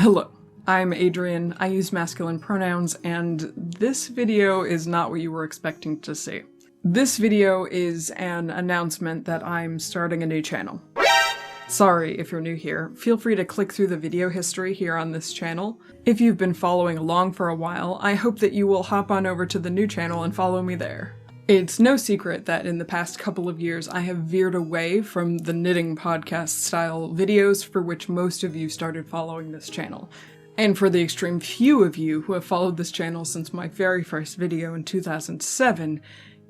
Hello, I'm Adrian, I use masculine pronouns, and this video is not what you were expecting to see. This video is an announcement that I'm starting a new channel. Sorry if you're new here, feel free to click through the video history here on this channel. If you've been following along for a while, I hope that you will hop on over to the new channel and follow me there. It's no secret that in the past couple of years I have veered away from the knitting podcast style videos for which most of you started following this channel. And for the extreme few of you who have followed this channel since my very first video in 2007,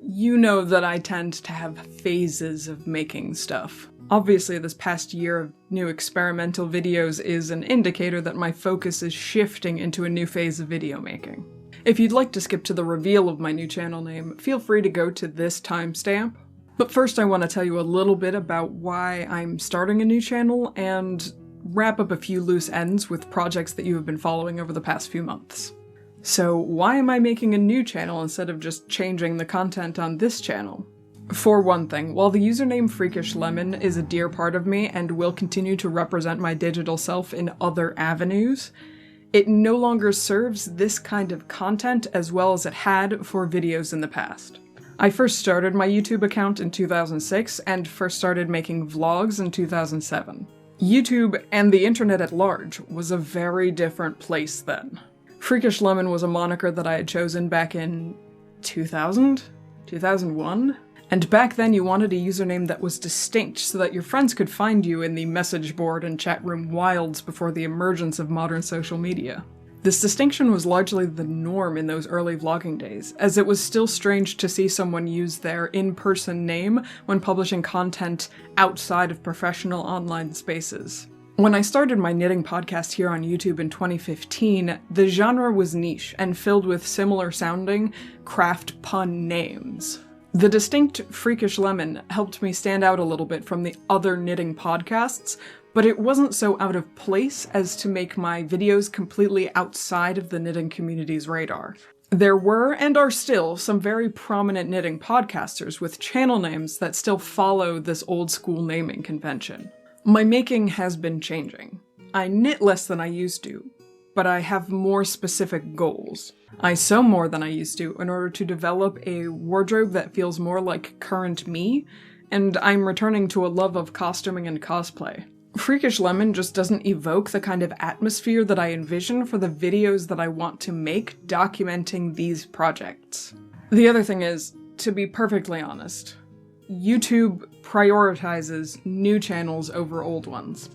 you know that I tend to have phases of making stuff. Obviously, this past year of new experimental videos is an indicator that my focus is shifting into a new phase of video making. If you'd like to skip to the reveal of my new channel name, feel free to go to this timestamp. But first I want to tell you a little bit about why I'm starting a new channel and wrap up a few loose ends with projects that you have been following over the past few months. So why am I making a new channel instead of just changing the content on this channel? For one thing, while the username freakishlemon is a dear part of me and will continue to represent my digital self in other avenues, it no longer serves this kind of content as well as it had for videos in the past. I first started my YouTube account in 2006 and first started making vlogs in 2007. YouTube and the internet at large was a very different place then. Freakish Lemon was a moniker that I had chosen back in 2000? 2001? And back then you wanted a username that was distinct so that your friends could find you in the message board and chat room wilds before the emergence of modern social media. This distinction was largely the norm in those early vlogging days, as it was still strange to see someone use their in-person name when publishing content outside of professional online spaces. When I started my knitting podcast here on YouTube in 2015, the genre was niche and filled with similar sounding craft pun names. The distinct Freakish Lemon helped me stand out a little bit from the other knitting podcasts, but it wasn't so out of place as to make my videos completely outside of the knitting community's radar. There were, and are still, some very prominent knitting podcasters with channel names that still follow this old school naming convention. My making has been changing. I knit less than I used to, but I have more specific goals. I sew more than I used to in order to develop a wardrobe that feels more like current me, and I'm returning to a love of costuming and cosplay. Freakish Lemon just doesn't evoke the kind of atmosphere that I envision for the videos that I want to make documenting these projects. The other thing is, to be perfectly honest, YouTube prioritizes new channels over old ones.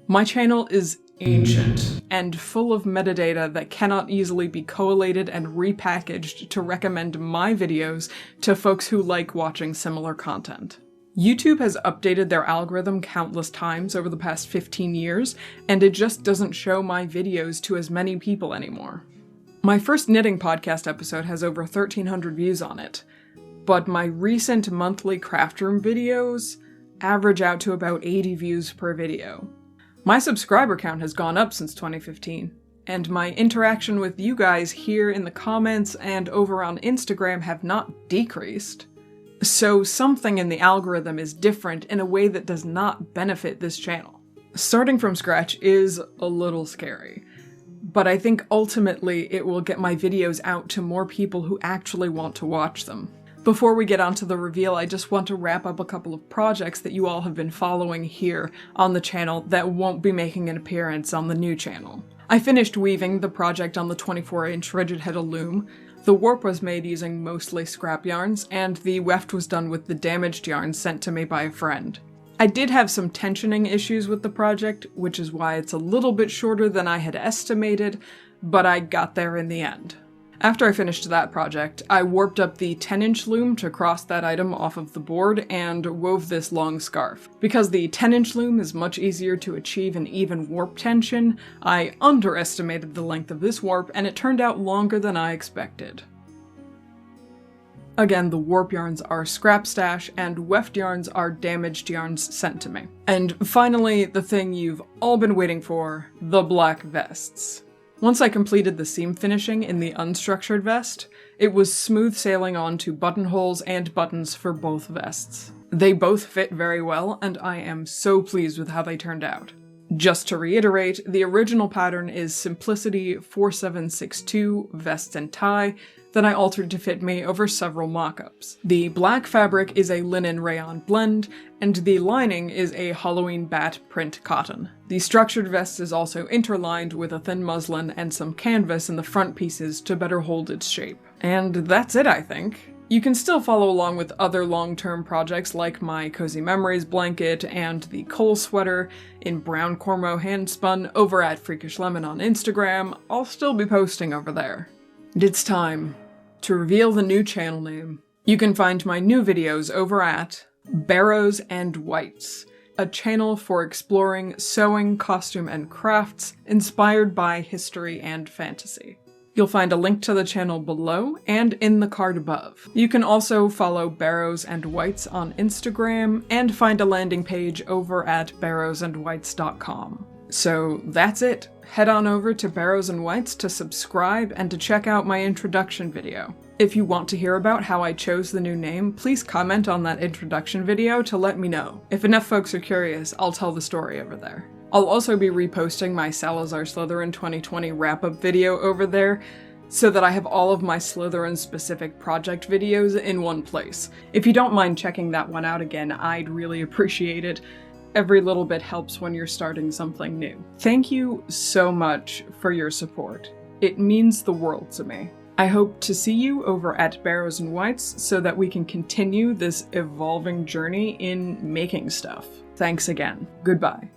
My channel is ancient and full of metadata that cannot easily be collated and repackaged to recommend my videos to folks who like watching similar content. YouTube has updated their algorithm countless times over the past 15 years, and it just doesn't show my videos to as many people anymore. My first knitting podcast episode has over 1,300 views on it, but my recent monthly craft room videos average out to about 80 views per video. My subscriber count has gone up since 2015, and my interaction with you guys here in the comments and over on Instagram have not decreased. So something in the algorithm is different in a way that does not benefit this channel. Starting from scratch is a little scary, but I think ultimately it will get my videos out to more people who actually want to watch them. Before we get onto the reveal, I just want to wrap up a couple of projects that you all have been following here on the channel that won't be making an appearance on the new channel. I finished weaving the project on the 24-inch rigid head loom. The warp was made using mostly scrap yarns, and the weft was done with the damaged yarns sent to me by a friend. I did have some tensioning issues with the project, which is why it's a little bit shorter than I had estimated, but I got there in the end. After I finished that project, I warped up the 10-inch loom to cross that item off of the board and wove this long scarf. Because the 10-inch loom is much easier to achieve an even warp tension, I underestimated the length of this warp and it turned out longer than I expected. Again, the warp yarns are scrap stash and weft yarns are damaged yarns sent to me. And finally, the thing you've all been waiting for, the black vests. Once I completed the seam finishing in the unstructured vest, it was smooth sailing on to buttonholes and buttons for both vests. They both fit very well, and I am so pleased with how they turned out. Just to reiterate, the original pattern is Simplicity 4762 vest and tie that I altered to fit me over several mock-ups. The black fabric is a linen rayon blend, and the lining is a Halloween bat print cotton. The structured vest is also interlined with a thin muslin and some canvas in the front pieces to better hold its shape. And that's it, I think. You can still follow along with other long-term projects like my Cozy Memories blanket and the Cole sweater in brown Cormo handspun over at freakishlemon on Instagram. I'll still be posting over there. And it's time to reveal the new channel name. You can find my new videos over at Barrows Wights, a channel for exploring sewing, costume, and crafts inspired by history and fantasy. You'll find a link to the channel below and in the card above. You can also follow Barrows Wights on Instagram and find a landing page over at barrowsandwights.com. So that's it. Head on over to Barrows Wights to subscribe and to check out my introduction video. If you want to hear about how I chose the new name, please comment on that introduction video to let me know. If enough folks are curious, I'll tell the story over there. I'll also be reposting my Salazar Slytherin 2020 wrap-up video over there, so that I have all of my Slytherin-specific project videos in one place. If you don't mind checking that one out again, I'd really appreciate it. Every little bit helps when you're starting something new. Thank you so much for your support. It means the world to me. I hope to see you over at Barrows Wights so that we can continue this evolving journey in making stuff. Thanks again. Goodbye.